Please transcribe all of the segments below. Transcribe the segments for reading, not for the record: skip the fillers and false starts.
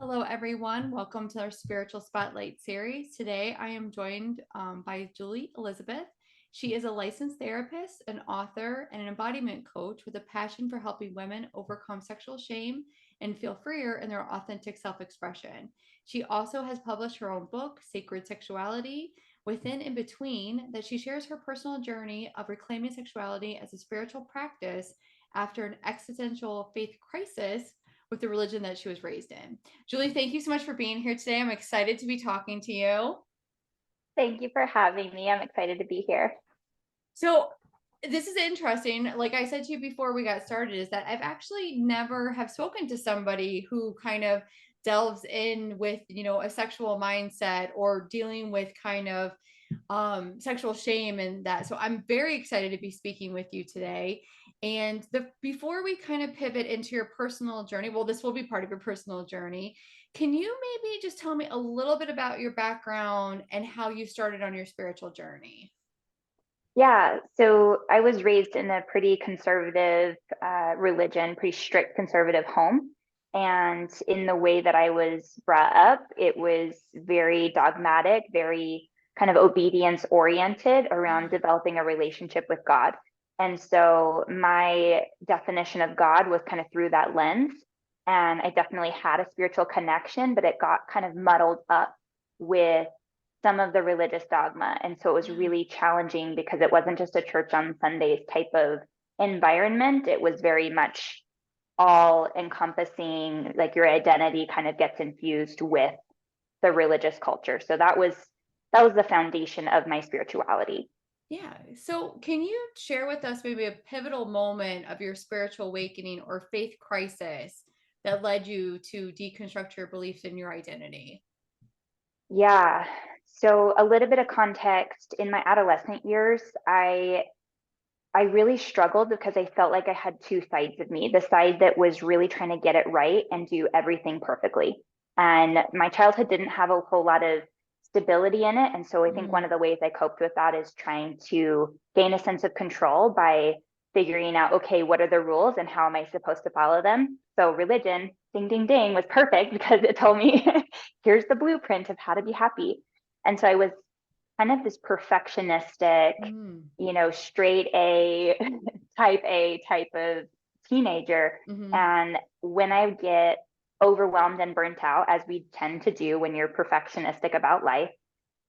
Hello, everyone. Welcome to our Spiritual Spotlight series. Today, I am joined by Julie Elizabeth. She is a licensed therapist, an author, and an embodiment coach with a passion for helping women overcome sexual shame and feel freer in their authentic self-expression. She also has published her own book, Sacred Sexuality, Within and Between, that she shares her personal journey of reclaiming sexuality as a spiritual practice after an existential faith crisis with the religion that she was raised in. Julie, thank you so much for being here today. I'm excited to be talking to you. Thank you for having me. I'm excited to be here. So this is interesting. Like I said to you before we got started, is that I've actually never have spoken to somebody who kind of delves in with, a sexual mindset or dealing with kind of sexual shame and that. So I'm very excited to be speaking with you today. And before we kind of pivot into your personal journey, well, this will be part of your personal journey. Can you maybe just tell me a little bit about your background and how you started on your spiritual journey? Yeah, so I was raised in a pretty conservative religion, pretty strict conservative home. And in the way that I was brought up, it was very dogmatic, very kind of obedience oriented around developing a relationship with God. And so my definition of God was kind of through that lens. And I definitely had a spiritual connection, but it got kind of muddled up with some of the religious dogma. And so it was Yeah. really challenging because it wasn't just a church on Sundays type of environment. It was very much all encompassing, like your identity kind of gets infused with the religious culture. So that was the foundation of my spirituality. Yeah. So, can you share with us maybe a pivotal moment of your spiritual awakening or faith crisis that led you to deconstruct your beliefs and your identity? Yeah. So a little bit of context in my adolescent years, I really struggled because I felt like I had two sides of me, the side that was really trying to get it right and do everything perfectly. And my childhood didn't have a whole lot of stability in it. And so I think one Mm. of the ways I coped with that is trying to gain a sense of control by figuring out, okay, what are the rules and how am I supposed to follow them? So religion, ding, ding, ding, was perfect because it told me, here's the blueprint of how to be happy. And so I was kind of this perfectionistic, Mm. straight A type of teenager. Hmm. And when I would get overwhelmed and burnt out, as we tend to do when you're perfectionistic about life,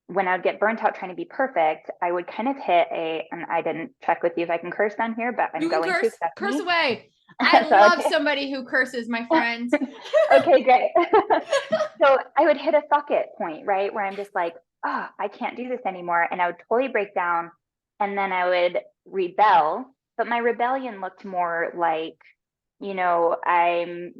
when I would get burnt out trying to be perfect, I would kind of and I didn't check with you if I can curse down here, but I'm You can going to, curse, accept curse me. away. I So, love okay. somebody who curses, my friend. Okay, great. So I would hit a fuck it point, right? Where I'm just like, oh, I can't do this anymore. And I would totally break down and then I would rebel. But my rebellion looked more like, you know, I'm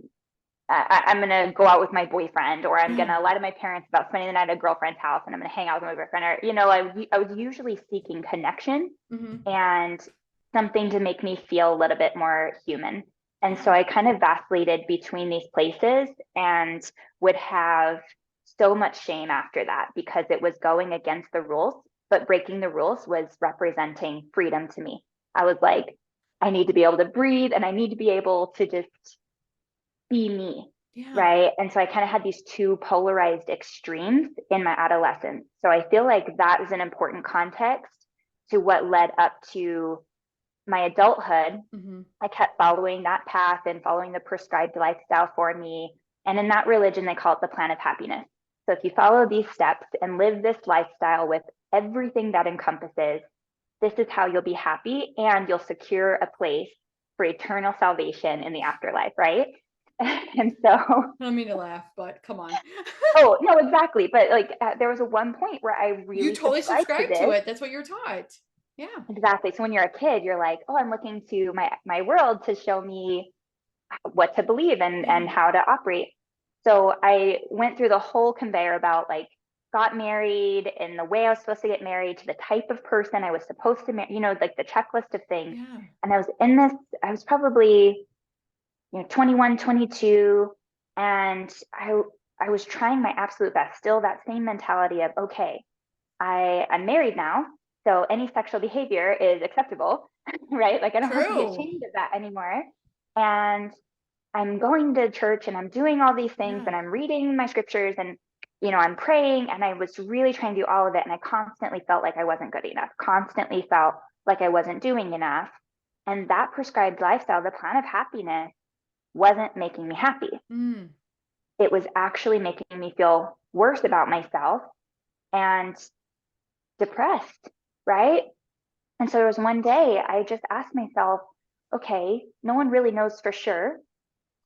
gonna go out with my boyfriend, or I'm gonna lie to my parents about spending the night at a girlfriend's house, and I'm gonna hang out with my boyfriend, or I was usually seeking connection Hmm. and something to make me feel a little bit more human. And so Yeah. I kind of vacillated between these places and would have so much shame after that because it was going against the rules, but breaking the rules was representing freedom to me. I was like, I need to be able to breathe and I need to be able to just be me. Yeah. Right. And so I kind of had these two polarized extremes in my adolescence. So I feel like that is an important context to what led up to my adulthood. Hmm. I kept following that path and following the prescribed lifestyle for me. And in that religion, they call it the plan of happiness. So if you follow these steps and live this lifestyle with everything that encompasses, this is how you'll be happy and you'll secure a place for eternal salvation in the afterlife, right? And so, I don't mean to laugh, but come on. oh, no, exactly. But like, there was a one point where I You really totally subscribed to subscribe to this. it. That's what you're taught. Yeah. Exactly. So when you're a kid, you're like, oh, I'm looking to my world to show me what to believe Yeah. and how to operate. So I went through the whole conveyor about like got married and the way I was supposed to get married to the type of person I was supposed to marry, like the checklist of things. Yeah. And I was probably, 21, 22, and I was trying my absolute best, still that same mentality of, okay, I'm married now, so any sexual behavior is acceptable, right? Like I don't have to be True. ashamed of that anymore. And I'm going to church and I'm doing all these things Yeah. and I'm reading my scriptures and, I'm praying, and I was really trying to do all of it. And I constantly felt like I wasn't good enough, constantly felt like I wasn't doing enough. And that prescribed lifestyle, the plan of happiness, wasn't making me happy. Mm. It was actually making me feel worse about myself and depressed, right? And so there was one day I just asked myself, okay, no one really knows for sure.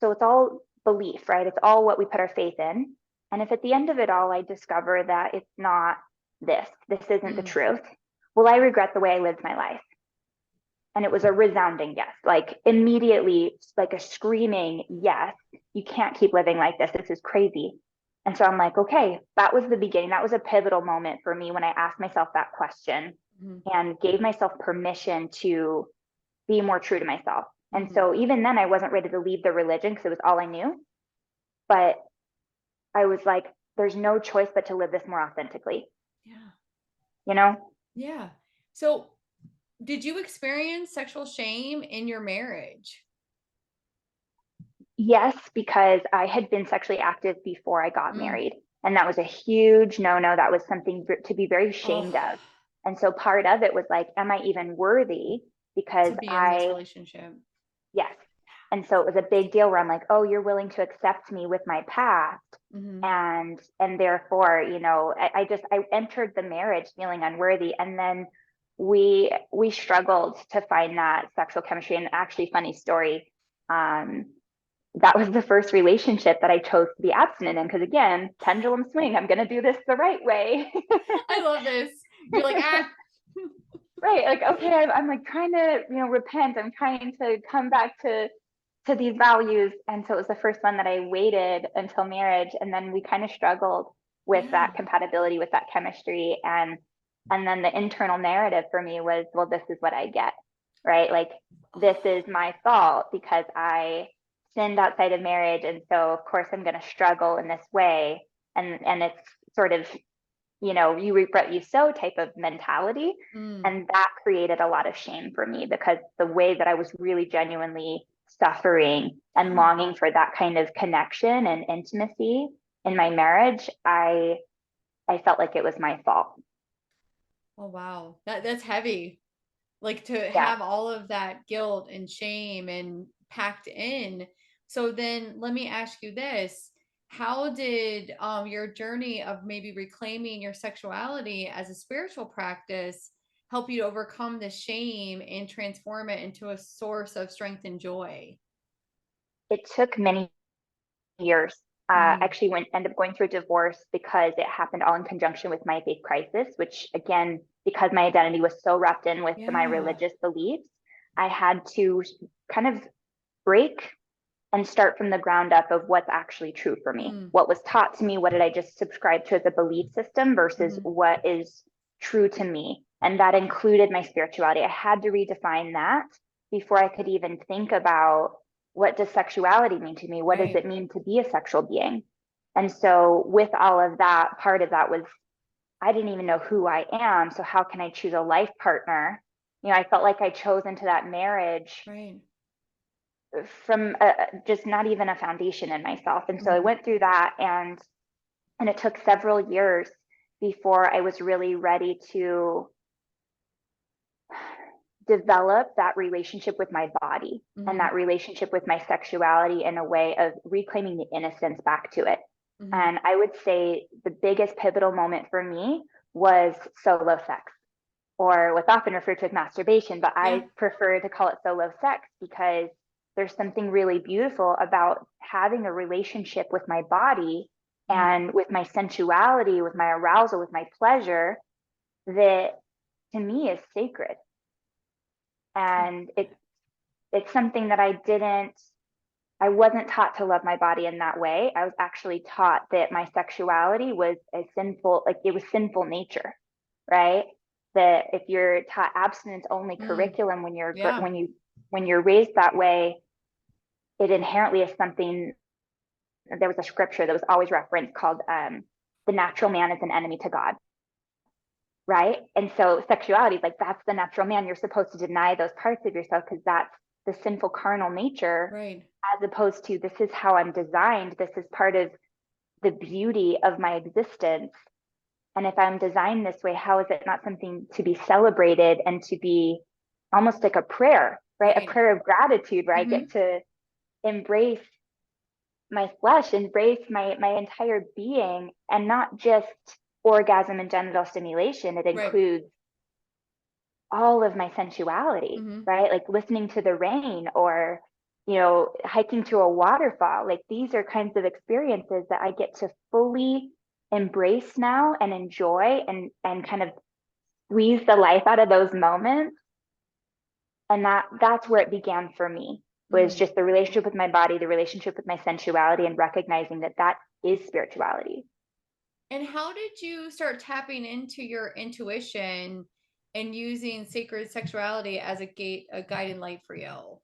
So it's all belief, right? It's all what we put our faith in. And if at the end of it all, I discover that it's not this isn't the Mm. truth, will I regret the way I lived my life? And it was a resounding yes, like immediately, like a screaming yes. You can't keep living like this. This is crazy. And so I'm like, okay, that was the beginning. That was a pivotal moment for me when I asked myself that question Mm. and gave myself permission to be more true to myself. And Mm. so even then, I wasn't ready to leave the religion because it was all I knew. But I was like, there's no choice but to live this more authentically, Yeah. you know? Yeah. So, did you experience sexual shame in your marriage? Yes, because I had been sexually active before I got Mm. married. And that was a huge no-no. That was something to be very Oh, ashamed of. And so part of it was like, am I even worthy? Because to be in this relationship. yes. And so it was a big deal where I'm like, oh, you're willing to accept me with my past. Mm-hmm. And therefore, I entered the marriage feeling unworthy. And then we struggled to find that sexual chemistry. And actually, funny story, that was the first relationship that I chose to be abstinent in. Because again, pendulum swing, I'm going to do this the right way. I love this. You're like, ah. Right. Like, okay, I'm like trying to, repent. I'm trying to come back to these values. And so it was the first one that I waited until marriage. And then we kind of struggled with Yeah. that compatibility, with that chemistry. And then the internal narrative for me was, well, this is what I get, right? Like, Oh, this is my fault because I sinned outside of marriage. And so of course I'm going to struggle in this way. And it's sort of, you reap what you sow type of mentality. mm. And that created a lot of shame for me because the way that I was really genuinely suffering and Yeah. longing for that kind of connection and intimacy in my marriage, I felt like it was my fault. Oh, wow. That's heavy. Like to Yeah. have all of that guilt and shame and packed in. So then let me ask you this. How did your journey of maybe reclaiming your sexuality as a spiritual practice help you to overcome the shame and transform it into a source of strength and joy? It took many years. Mm. Actually ended up going through a divorce because it happened all in conjunction with my faith crisis, which again, because my identity was so wrapped in with my Yeah. religious beliefs, I had to kind of break and start from the ground up of what's actually true for me. Mm. What was taught to me, what did I just subscribe to as a belief system versus Hmm. what is true to me? And that included my spirituality. I had to redefine that before I could even think about what does sexuality mean to me? What does Right. it mean to be a sexual being? And so with all of that, part of that was I didn't even know who I am. So how can I choose a life partner? I felt like I chose into that marriage Right. from just not even a foundation in myself. And so I Mm. went through that, and it took several years before I was really ready to develop that relationship with my body and Hmm. that relationship with my sexuality in a way of reclaiming the innocence back to it. Hmm. And I would say the biggest pivotal moment for me was solo sex, or what's often referred to as masturbation, but Yeah. I prefer to call it solo sex because there's something really beautiful about having a relationship with my body Mm. and with my sensuality, with my arousal, with my pleasure that to me is sacred. And it's something that I wasn't taught to love my body in that way. I was actually taught that my sexuality was a sinful, like it was sinful nature, right? That if you're taught abstinence only Mm. curriculum Yeah. when you're raised that way, it inherently is something. There was a scripture that was always referenced called "the natural man is an enemy to God," right? And so sexuality is like that's the natural man. You're supposed to deny those parts of yourself because that's the sinful carnal nature, Right. as opposed to this is how I'm designed. This is part of the beauty of my existence. And if I'm designed this way, how is it not something to be celebrated and to be almost like a prayer, right? A Right. prayer of gratitude where I Mm-hmm. get to embrace my flesh, embrace my entire being, and not just orgasm and genital stimulation. It Right. includes all of my sensuality, Mm-hmm. right? Like listening to the rain or, hiking to a waterfall. Like these are kinds of experiences that I get to fully embrace now and enjoy and kind of squeeze the life out of those moments. And that's where it began for me, was Mm. just the relationship with my body, the relationship with my sensuality, and recognizing that that is spirituality. And how did you start tapping into your intuition and using sacred sexuality as a guiding light for you?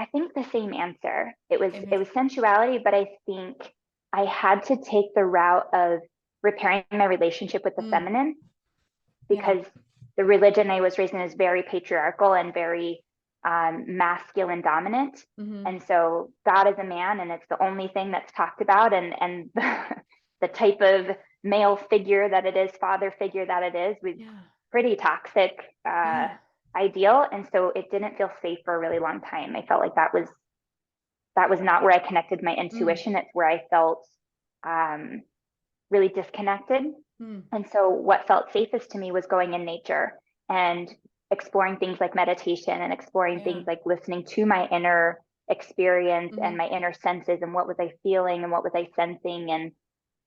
I think the same answer. It was Same it as, was sensuality, but I think I had to take the route of repairing my relationship with the mm, feminine, yeah. because the religion I was raised in is very patriarchal and very masculine dominant. Mm-hmm. And so God is a man, and it's the only thing that's talked about, and the type of male figure that it is, father figure that it is, was Yeah. pretty toxic Yeah. ideal. And so it didn't feel safe for a really long time. I felt like that was not where I connected my Mm, intuition. It's where I felt um, really disconnected. mm, And so what felt safest to me was going in nature and exploring things like meditation and exploring yeah. things like listening to my inner experience Mm-hmm. and my inner senses, and what was I feeling and what was I sensing, and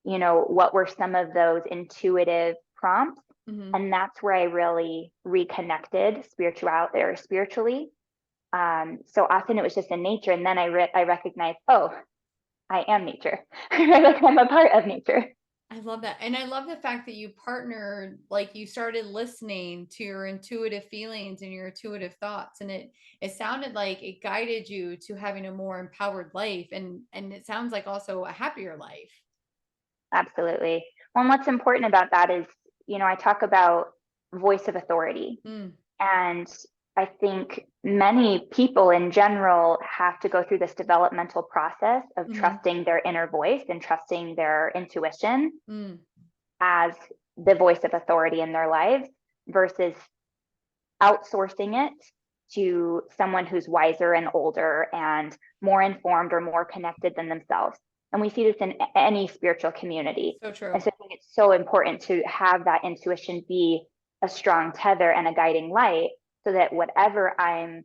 what were some of those intuitive prompts. Mm-hmm. And that's where I really reconnected spiritually. So often it was just in nature, and then I recognized, oh, I am nature. Like I'm a part of nature. I love that. And I love the fact that you partnered, like you started listening to your intuitive feelings and your intuitive thoughts. And it sounded like it guided you to having a more empowered life, and it sounds like also a happier life. Absolutely. Well, and what's important about that is, I talk about voice of authority. Mm, And I think many people in general have to go through this developmental process of mm-hmm, trusting their inner voice and trusting their intuition mm, as the voice of authority in their lives, versus outsourcing it to someone who's wiser and older and more informed or more connected than themselves. And we see this in any spiritual community. so true. And so I think it's so important to have that intuition be a strong tether and a guiding light, so that whatever I'm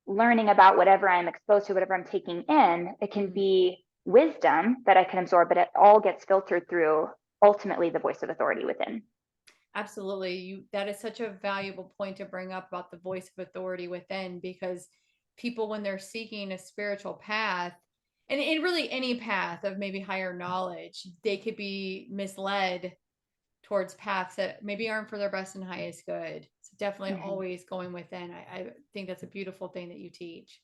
learning about, whatever I'm exposed to, whatever I'm taking in, it can Mm. be wisdom that I can absorb, but it all gets filtered through ultimately the voice of authority within. Absolutely. That is such a valuable point to bring up about the voice of authority within, because people, when they're seeking a spiritual path, and in really any path of maybe higher knowledge, they could be misled towards paths that maybe aren't for their best and highest good. So definitely Mm-hmm. always going within. I think that's a beautiful thing that you teach.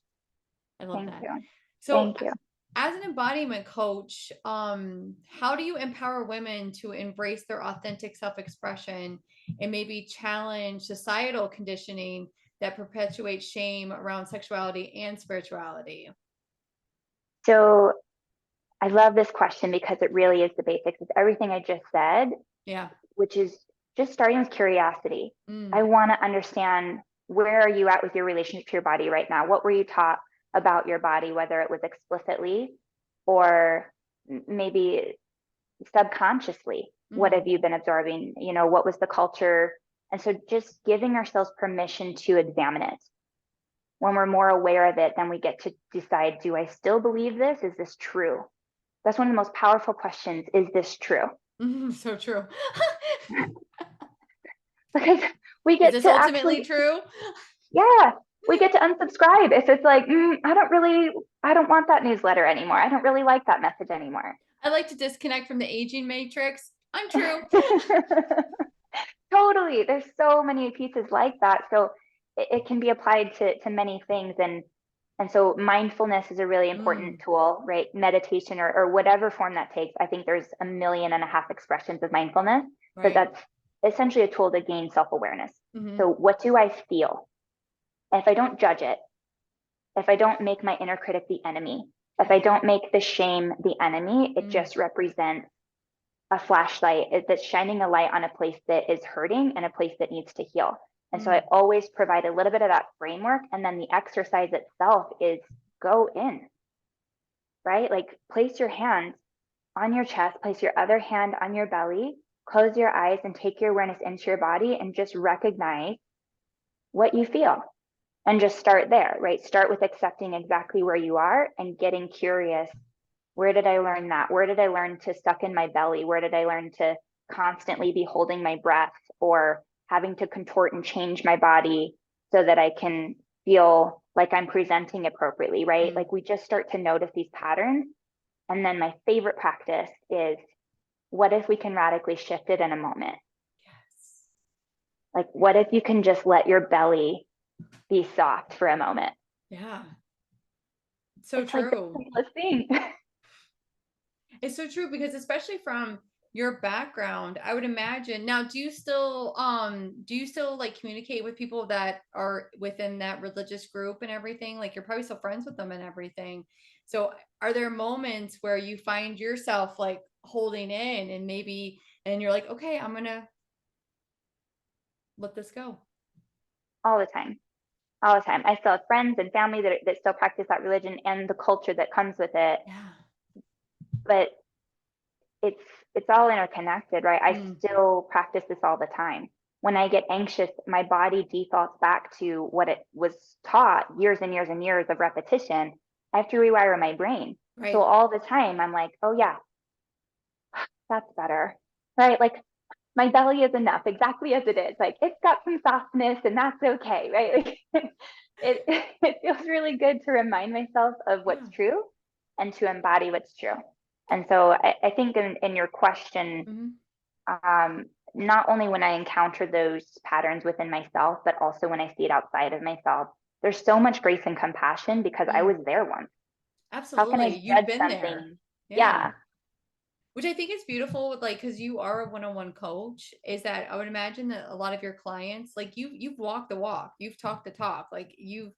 I love Thank that. you. So Thank you. as an embodiment coach, how do you empower women to embrace their authentic self-expression and maybe challenge societal conditioning that perpetuates shame around sexuality and spirituality? So I love this question because it really is the basics. It's everything I just said, Yeah. which is just starting with curiosity. I Mm, want to understand, where are you at with your relationship to your body right now? What were you taught about your body, whether it was explicitly or maybe subconsciously? What mm. have you been absorbing? What was the culture? And so just giving ourselves permission to examine it. When we're more aware of it, then we get to decide, do I still believe this? Is this true? That's one of the most powerful questions. Is this true? So true. Because we Is get this to ultimately actually, true? yeah, we get to unsubscribe if it's like, I don't want that newsletter anymore. I don't really like that message anymore. I like to disconnect from the aging matrix. I'm true. Totally. There's so many pieces like that. So it can be applied to many things. And so mindfulness is a really important Mm, tool, right? Meditation or whatever form that takes. I think there's 1.5 million expressions of mindfulness, but right. that's essentially a tool to gain self-awareness. Hmm. So what do I feel? if I don't judge it, if I don't make my inner critic the enemy, if I don't make the shame the enemy, it just represents a flashlight that's shining a light on a place that is hurting and a place that needs to heal. And so I always provide a little bit of that framework. And then the exercise itself is go in, right? Like place your hand on your chest, place your other hand on your belly, close your eyes and take your awareness into your body and just recognize what you feel. And just start there, right? Start with accepting exactly where you are and getting curious. Where did I learn that? Where did I learn to suck in my belly? Where did I learn to constantly be holding my breath or having to contort and change my body so that I can feel like I'm presenting appropriately, right? Like we just start to notice these patterns. And then my favorite practice is, what if we can radically shift it in a moment? Yes. Like, what if you can just let your belly be soft for a moment? Yeah. So it's like the true. simplest thing. It's so true because especially from your background, I would imagine. Now, do you still like communicate with people that are within that religious group and everything? Like you're probably still friends with them and everything. So are there moments where you find yourself like holding in and you're like, okay, I'm gonna let this go? All the time. All the time. I still have friends and family that still practice that religion and the culture that comes with it. Yeah. But it's it's all interconnected, right? I still practice this all the time. When I get anxious, my body defaults back to what it was taught years and years and years of repetition. I have to rewire my brain. Right. So all the time I'm like, oh yeah, that's better. Right? Like my belly is enough exactly as it is. Like it's got some softness and that's okay, right? Like it feels really good to remind myself of what's true and to embody what's true. And so I think in your question, not only when I encounter those patterns within myself, but also when I see it outside of myself, there's so much grace and compassion because I was there once. How can Absolutely. I You've judge been there. something? Yeah. Yeah, Which I think is beautiful, like because you are a one-on-one coach, is that I would imagine that a lot of your clients, like you've walked the walk, you've talked the talk, like you've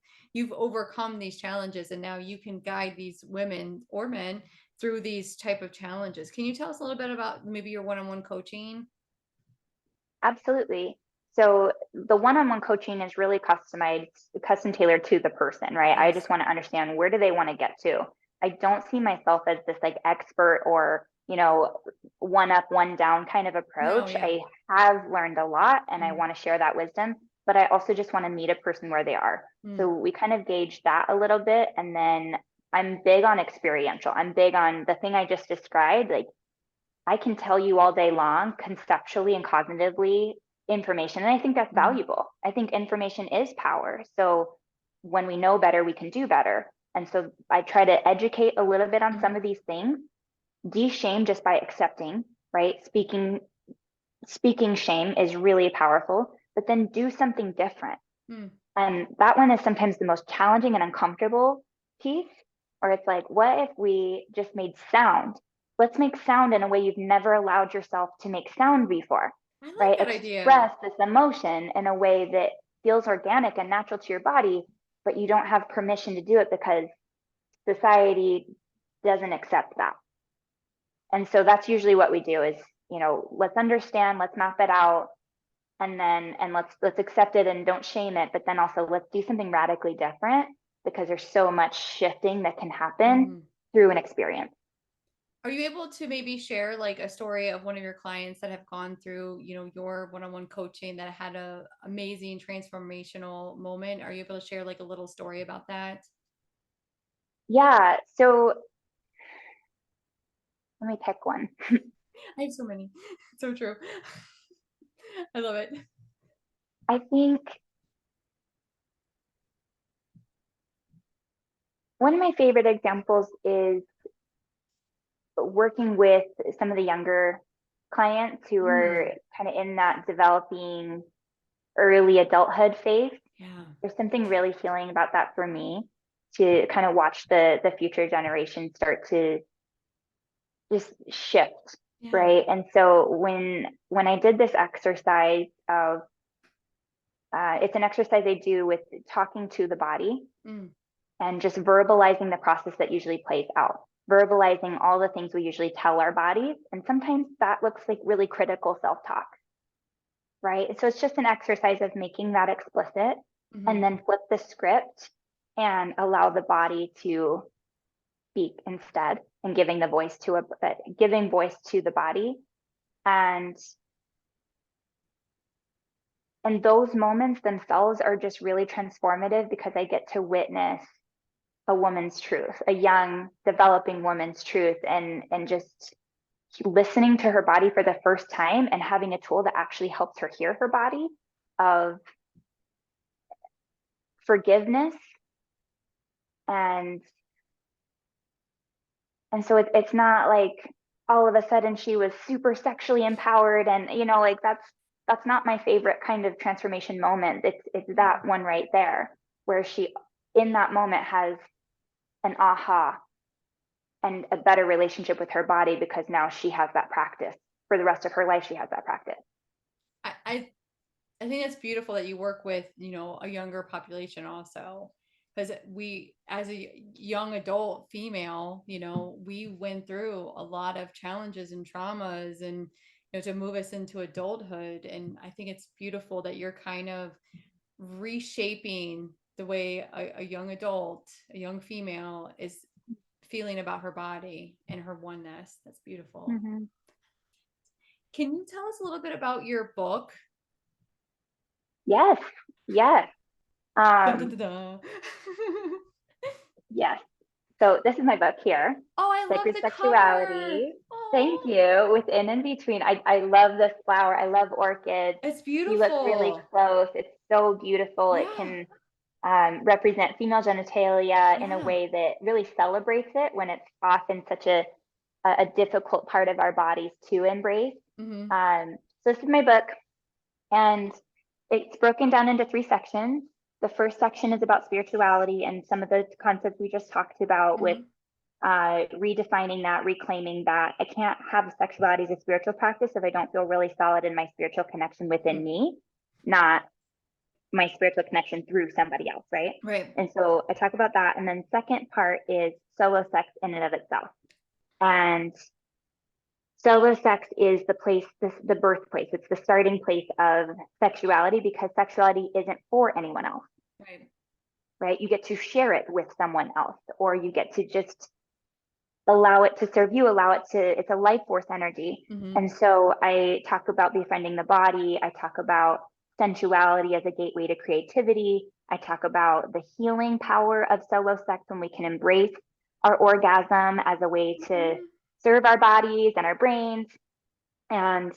overcome these challenges, and now you can guide these women or men through these type of challenges. Can you tell us a little bit about maybe your one-on-one coaching? absolutely. So the one-on-one coaching is really customized, custom tailored to the person, right? I Yes. just want to understand, where do they want to get to? I don't see myself as this like expert or, one up, one down kind of No, approach. yeah. I have learned a lot and I want to share that wisdom, but I also just want to meet a person where they are. So we kind of gauge that a little bit. And then I'm big on experiential. I'm big on the thing I just described. Like I can tell you all day long, conceptually and cognitively, information. And I think that's valuable. I think information is power. So when we know better, we can do better. And so I try to educate a little bit on some of these things, de-shame just by accepting, right? Speaking shame is really powerful, but then do something different. And that one is sometimes the most challenging and uncomfortable piece, or it's like, what if we just made sound? Let's make sound in a way you've never allowed yourself to make sound before, I like right? that idea. Express this emotion in a way that feels organic and natural to your body, but you don't have permission to do it because society doesn't accept that. And so that's usually what we do is, let's understand, let's map it out, and let's accept it and don't shame it, but then also let's do something radically different because there's so much shifting that can happen through an experience. Are you able to maybe share like a story of one of your clients that have gone through, your one-on-one coaching that had a amazing transformational moment? Are you able to share like a little story about that? Yeah, so let me pick one. I have so many. So true. I love it. I think one of my favorite examples is working with some of the younger clients who are kind of in that developing early adulthood phase. Yeah. There's something really healing about that for me, to kind of watch the future generation start to just shift, right? And so when I did this exercise of It's an exercise I do with talking to the body Mm. and just verbalizing the process that usually plays out, verbalizing all the things we usually tell our bodies. And sometimes that looks like really critical self-talk, right? So it's just an exercise of making that explicit and then flip the script and allow the body to speak instead and giving voice to the body. And those moments themselves are just really transformative because I get to witness a woman's truth, a young developing woman's truth, and just listening to her body for the first time and having a tool that actually helps her hear her body, of forgiveness. And so it's not like all of a sudden she was super sexually empowered, and like that's not my favorite kind of transformation moment. It's that one right there where she in that moment has an aha and a better relationship with her body because now she has that practice for the rest of her life. She has that practice. I I think it's beautiful that you work with, a younger population also. Because we, as a young adult female, we went through a lot of challenges and traumas and, to move us into adulthood. And I think it's beautiful that you're kind of reshaping the way a young adult, a young female is feeling about her body and her oneness. That's beautiful. Mm-hmm. Can you tell us a little bit about your book? Yes. Yes. Dun, dun, dun, dun. Yes. So this is my book here, Oh, I love Sacred the cover. Sexuality. Thank Oh, you. Within and between. I love this flower. I love orchids. it's You look really beautiful. close. It's so beautiful. It Yeah, can represent female genitalia in a yeah. way that really celebrates it when it's often such a difficult part of our bodies to embrace. Mm-hmm. So this is my book, and it's broken down into 3 sections. The first section is about spirituality and some of the concepts we just talked about, with Mm-hmm. redefining that, reclaiming that. I can't have sexuality as a spiritual practice if I don't feel really solid in my spiritual connection within me, not my spiritual connection through somebody else, right? Right. And so I talk about that. And then second part is solo sex in and of itself. And solo sex is the place, the birthplace. It's the starting place of sexuality, because sexuality isn't for anyone else, Right. right? You get to share it with someone else, or you get to just allow it to serve you, it's a life force energy. Mm-hmm. And so I talk about befriending the body. I talk about sensuality as a gateway to creativity. I talk about the healing power of solo sex when we can embrace our orgasm as a way to Mm-hmm. serve our bodies and our brains, and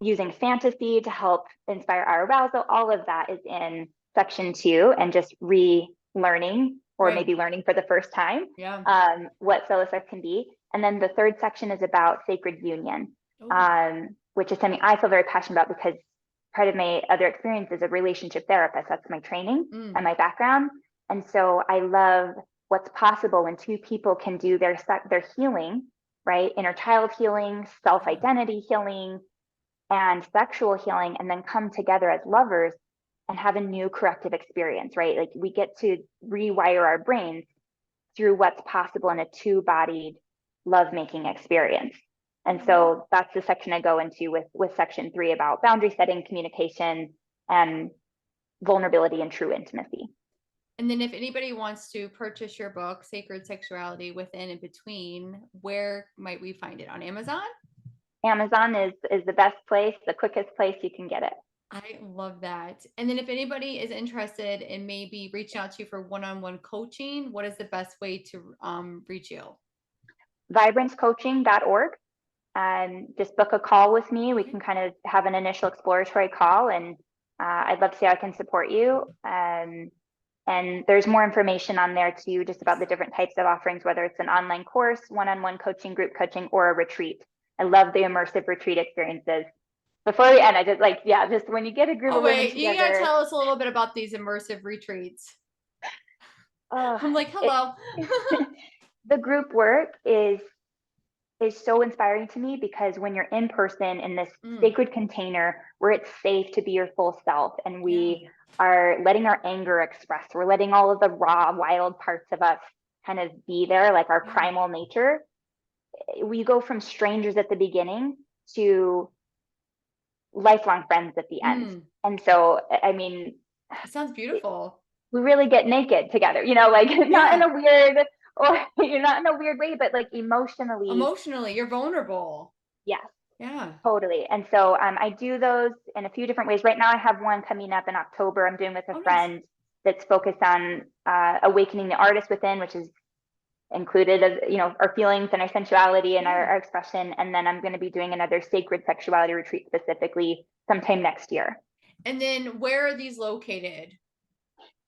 using fantasy to help inspire our arousal. All of that is in section 2, and just relearning, or Right. maybe learning for the first time, Yeah. what solo sex can be. And then the third section is about sacred union, Oh. which is something I feel very passionate about, because part of my other experience is a relationship therapist. That's my training Mm. and my background. And so I love what's possible when 2 people can do their healing, right? Inner child healing, self-identity healing, and sexual healing, and then come together as lovers and have a new corrective experience, right? Like, we get to rewire our brains through what's possible in a 2-bodied lovemaking experience. And so that's the section I go into with section 3 about boundary setting, communication, and vulnerability and true intimacy. And then if anybody wants to purchase your book, Sacred Sexuality Within and Between, where might we find it? On Amazon? Amazon is the best place, the quickest place you can get it. I love that. And then if anybody is interested in maybe reaching out to you for one-on-one coaching, what is the best way to reach you? Vibrancecoaching.org. Just book a call with me. We can kind of have an initial exploratory call, and I'd love to see how I can support you. And there's more information on there too, just about the different types of offerings, whether it's an online course, one-on-one coaching, group coaching, or a retreat. I love the immersive retreat experiences. Before we end, I just when you get a group Oh, of women wait, you gotta together. tell us a little bit about these immersive retreats. Oh, I'm like, hello. the group work is is so inspiring to me, because when you're in person in this Mm, sacred container where it's safe to be your full self, and yeah. we are letting our anger express, we're letting all of the raw, wild parts of us kind of be there, like our Yeah. primal nature, we go from strangers at the beginning to lifelong friends at the end. Mm, And so, I mean, it sounds beautiful. we really get naked together, like not in Yeah. a weird, or you're not in a weird way, but like emotionally, Emotionally, you're vulnerable. yes, Yeah. totally. And so I do those in a few different ways. Right now, I have one coming up in October. I'm doing with a Oh, nice. friend that's focused on awakening the artist within, which is included as our feelings and our sensuality and Yeah. our expression. And then I'm going to be doing another sacred sexuality retreat specifically sometime next year. And then where are these located?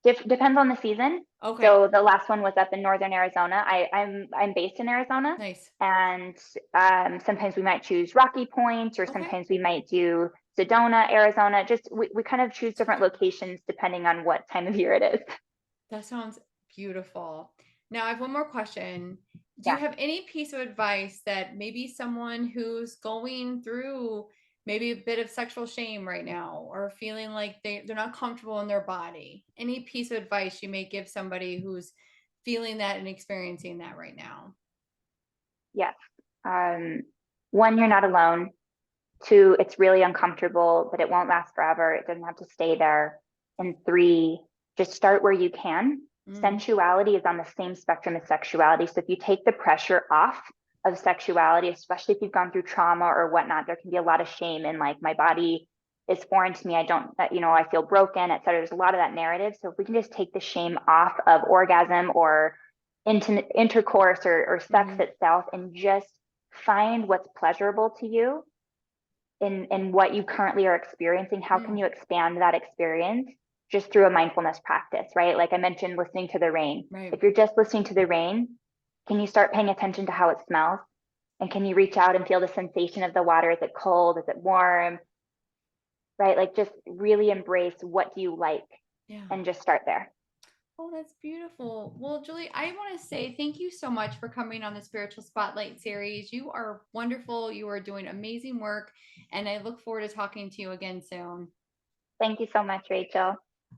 Depends on the season. Okay. So the last one was up in northern Arizona. I'm based in Arizona, Nice. and sometimes we might choose Rocky Point, or Okay. sometimes we might do Sedona, Arizona. Just we kind of choose different locations depending on what time of year it is. That sounds beautiful. Now, I have one more question. Do you Yeah. have any piece of advice that maybe someone who's going through maybe a bit of sexual shame right now, or feeling like they're not comfortable in their body? Any piece of advice you may give somebody who's feeling that and experiencing that right now? Yes. Um, One, you're not alone. Two, it's really uncomfortable, but it won't last forever. It doesn't have to stay there. And three, just start where you can. Mm, Sensuality is on the same spectrum as sexuality. So if you take the pressure off of sexuality, especially if you've gone through trauma or whatnot, there can be a lot of shame in, like, my body is foreign to me. I don't, I feel broken, et cetera. There's a lot of that narrative. So if we can just take the shame off of orgasm or intimate intercourse, or sex mhm, itself, and just find what's pleasurable to you in what you currently are experiencing, how can mm, you expand that experience just through a mindfulness practice, right? Like I mentioned, listening to the rain. right. If you're just listening to the rain, can you start paying attention to how it smells? And can you reach out and feel the sensation of the water? Is it cold? Is it warm? Right? Like, just really embrace what do you like, Yeah. and just start there. Oh, that's beautiful. Well, Julie, I want to say thank you so much for coming on the Spiritual Spotlight series. You are wonderful. You are doing amazing work, and I look forward to talking to you again soon. Thank you so much, Rachel.